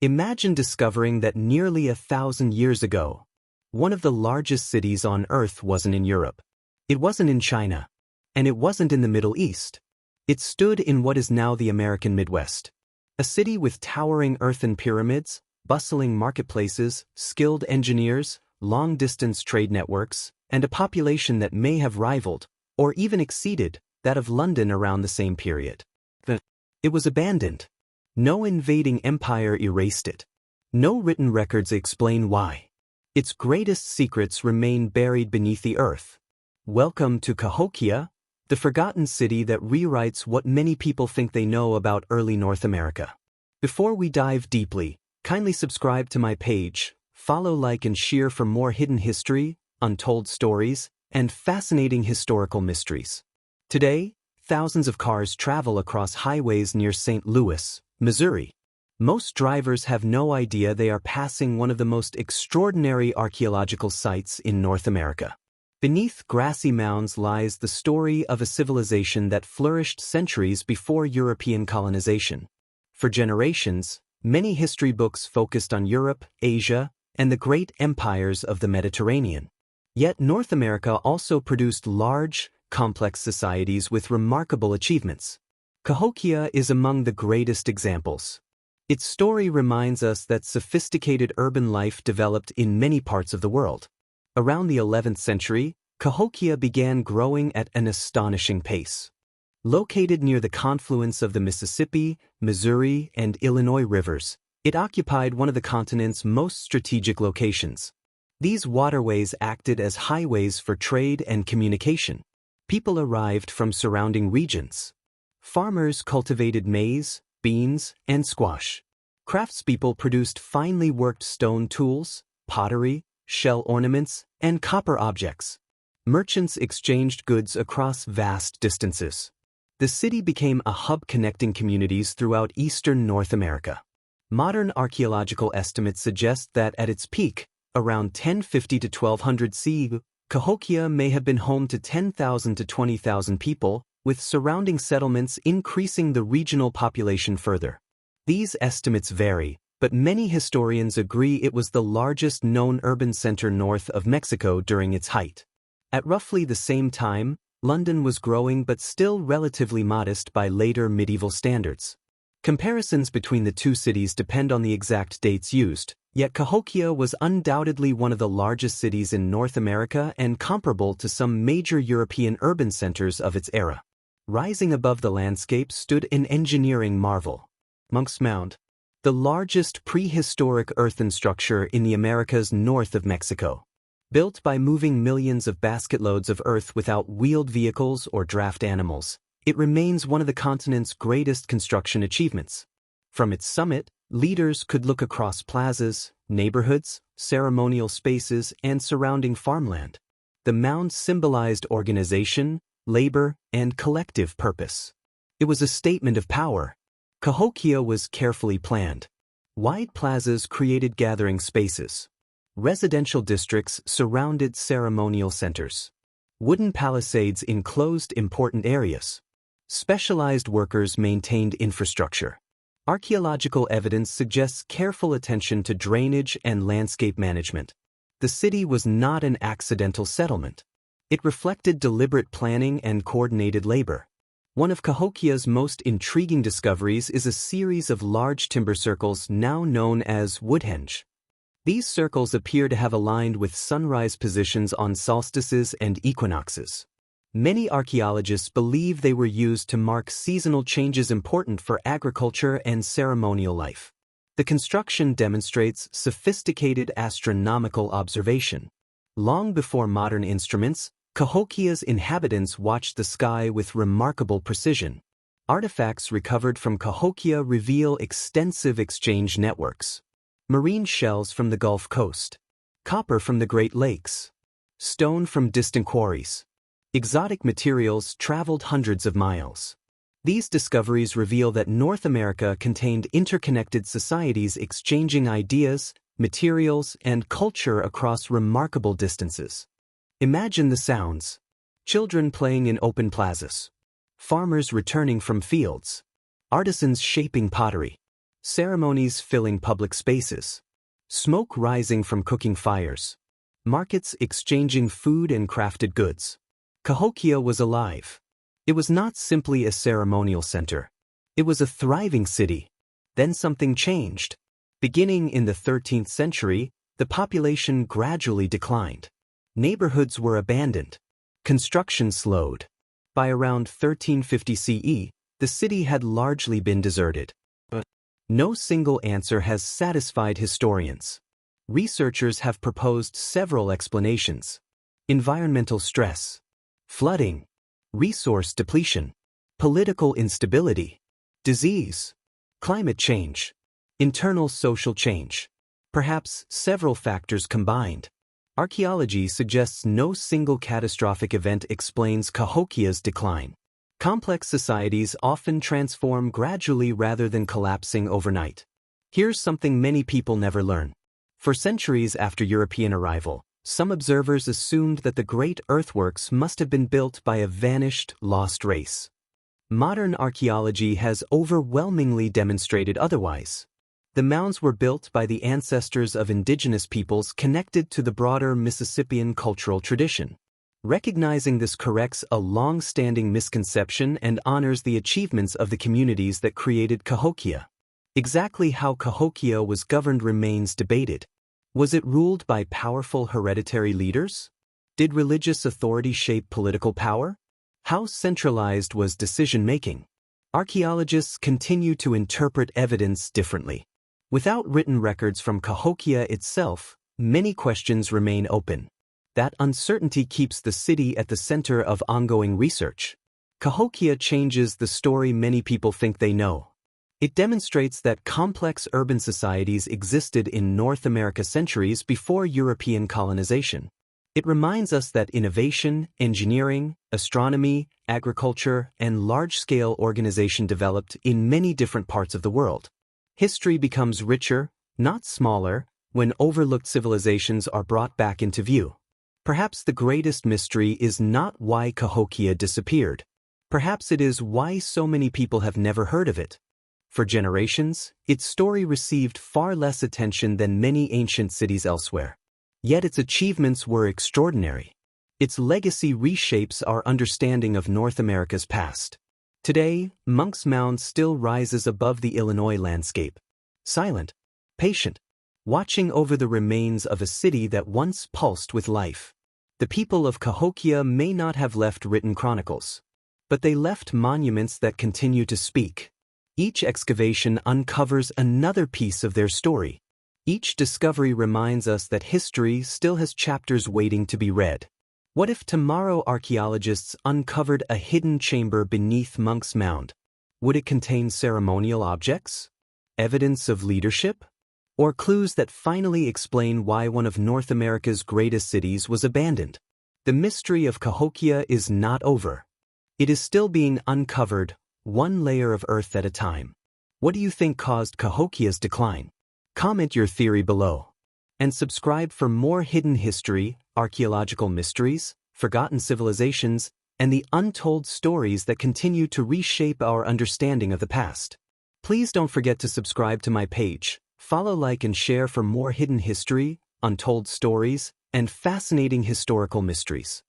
Imagine discovering that nearly 1,000 years ago, one of the largest cities on Earth wasn't in Europe. It wasn't in China. And it wasn't in the Middle East. It stood in what is now the American Midwest. A city with towering earthen pyramids, bustling marketplaces, skilled engineers, long-distance trade networks, and a population that may have rivaled, or even exceeded, that of London around the same period. It was abandoned. No invading empire erased it. No written records explain why. Its greatest secrets remain buried beneath the earth. Welcome to Cahokia, the forgotten city that rewrites what many people think they know about early North America. Before we dive deeply, kindly subscribe to my page, follow, like, and share for more hidden history, untold stories, and fascinating historical mysteries. Today, thousands of cars travel across highways near St. Louis, Missouri. Most drivers have no idea they are passing one of the most extraordinary archaeological sites in North America. Beneath grassy mounds lies the story of a civilization that flourished centuries before European colonization. For generations, many history books focused on Europe, Asia, and the great empires of the Mediterranean. Yet North America also produced large, complex societies with remarkable achievements. Cahokia is among the greatest examples. Its story reminds us that sophisticated urban life developed in many parts of the world. Around the 11th century, Cahokia began growing at an astonishing pace. Located near the confluence of the Mississippi, Missouri, and Illinois rivers, it occupied one of the continent's most strategic locations. These waterways acted as highways for trade and communication. People arrived from surrounding regions. Farmers cultivated maize, beans, and squash. Craftspeople produced finely worked stone tools, pottery, shell ornaments, and copper objects. Merchants exchanged goods across vast distances. The city became a hub connecting communities throughout eastern North America. Modern archaeological estimates suggest that at its peak, around 1050 to 1200 CE, Cahokia may have been home to 10,000 to 20,000 people, with surrounding settlements increasing the regional population further. These estimates vary, but many historians agree it was the largest known urban center north of Mexico during its height. At roughly the same time, London was growing but still relatively modest by later medieval standards. Comparisons between the two cities depend on the exact dates used, yet Cahokia was undoubtedly one of the largest cities in North America and comparable to some major European urban centers of its era. Rising above the landscape stood an engineering marvel. Mound, the largest prehistoric earthen structure in the Americas north of Mexico. Built by moving millions of basketloads of earth without wheeled vehicles or draft animals, it remains one of the continent's greatest construction achievements. From its summit, leaders could look across plazas, neighborhoods, ceremonial spaces, and surrounding farmland. The mound symbolized organization, labor, and collective purpose. It was a statement of power. Cahokia was carefully planned. Wide plazas created gathering spaces. Residential districts surrounded ceremonial centers. Wooden palisades enclosed important areas. Specialized workers maintained infrastructure. Archaeological evidence suggests careful attention to drainage and landscape management. The city was not an accidental settlement. It reflected deliberate planning and coordinated labor. One of Cahokia's most intriguing discoveries is a series of large timber circles now known as Woodhenge. These circles appear to have aligned with sunrise positions on solstices and equinoxes. Many archaeologists believe they were used to mark seasonal changes important for agriculture and ceremonial life. The construction demonstrates sophisticated astronomical observation. Long before modern instruments, Cahokia's inhabitants watched the sky with remarkable precision. Artifacts recovered from Cahokia reveal extensive exchange networks. Marine shells from the Gulf Coast. Copper from the Great Lakes. Stone from distant quarries. Exotic materials traveled hundreds of miles. These discoveries reveal that North America contained interconnected societies exchanging ideas, materials, and culture across remarkable distances. Imagine the sounds. Children playing in open plazas. Farmers returning from fields. Artisans shaping pottery. ceremonies filling public spaces, smoke rising from cooking fires, markets exchanging food and crafted goods. Cahokia was alive. It was not simply a ceremonial center. It was a thriving city. Then something changed. Beginning in the 13th century, the population gradually declined. Neighborhoods were abandoned. Construction slowed. By around 1350 CE, the city had largely been deserted. But no single answer has satisfied historians. Researchers have proposed several explanations: environmental stress, flooding, resource depletion, political instability, disease, climate change, internal social change. Perhaps several factors combined. Archaeology suggests no single catastrophic event explains Cahokia's decline. Complex societies often transform gradually rather than collapsing overnight. Here's something many people never learn. For centuries after European arrival, some observers assumed that the great earthworks must have been built by a vanished, lost race. Modern archaeology has overwhelmingly demonstrated otherwise. The mounds were built by the ancestors of indigenous peoples connected to the broader Mississippian cultural tradition. Recognizing this corrects a long-standing misconception and honors the achievements of the communities that created Cahokia. Exactly how Cahokia was governed remains debated. Was it ruled by powerful hereditary leaders? Did religious authority shape political power? How centralized was decision-making? Archaeologists continue to interpret evidence differently. Without written records from Cahokia itself, many questions remain open. That uncertainty keeps the city at the center of ongoing research. Cahokia changes the story many people think they know. It demonstrates that complex urban societies existed in North America centuries before European colonization. It reminds us that innovation, engineering, astronomy, agriculture, and large-scale organization developed in many different parts of the world. History becomes richer, not smaller, when overlooked civilizations are brought back into view. Perhaps the greatest mystery is not why Cahokia disappeared. Perhaps it is why so many people have never heard of it. For generations, its story received far less attention than many ancient cities elsewhere. Yet its achievements were extraordinary. Its legacy reshapes our understanding of North America's past. Today, Mound still rises above the Illinois landscape. Silent, patient, watching over the remains of a city that once pulsed with life. The people of Cahokia may not have left written chronicles, but they left monuments that continue to speak. Each excavation uncovers another piece of their story. Each discovery reminds us that history still has chapters waiting to be read. What if tomorrow archaeologists uncovered a hidden chamber beneath Monk's Mound? Would it contain ceremonial objects? Evidence of leadership? Or clues that finally explain why one of North America's greatest cities was abandoned? The mystery of Cahokia is not over. It is still being uncovered, one layer of earth at a time. What do you think caused Cahokia's decline? Comment your theory below. And subscribe for more hidden history, archaeological mysteries, forgotten civilizations, and the untold stories that continue to reshape our understanding of the past. Please don't forget to subscribe to my page, follow, like, and share for more hidden history, untold stories, and fascinating historical mysteries.